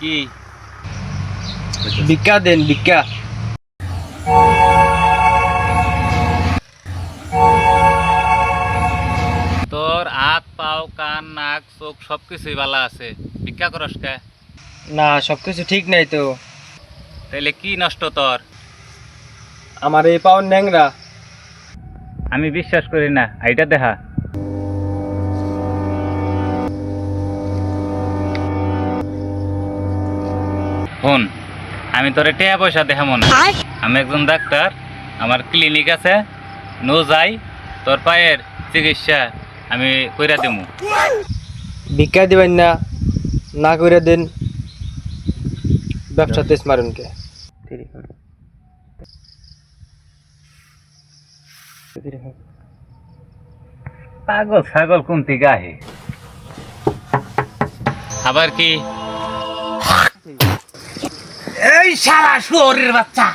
কি ভিক্ষা দেন ভিক্ষা। তোর হাত পাও কান নাক চোখ সবকিছুই ভালো আছে, ভিক্ষা করস কে? না সবকিছু ঠিক নাই তো। তাইলে কি নষ্ট তোর? আমার এই পাওয়ার ন্যাংরা। আমি বিশ্বাস করি না, এইটা দেখা। শোন, আমি তোরে টাকা পয়সা দেখাবো না। আমি একজন ডাক্তার, আমার ক্লিনিক আছে, নো যাই তোর পায়ের চিকিৎসা আমি কইরা দেবো। ভিক্ষা দিবেন না, না করে দেন। ব্যবসা তেজ মারুন কে। পাগল ছাগল কোন থেকে আহে? আবার কি? এই শালা শুয়োরের বাচ্চা!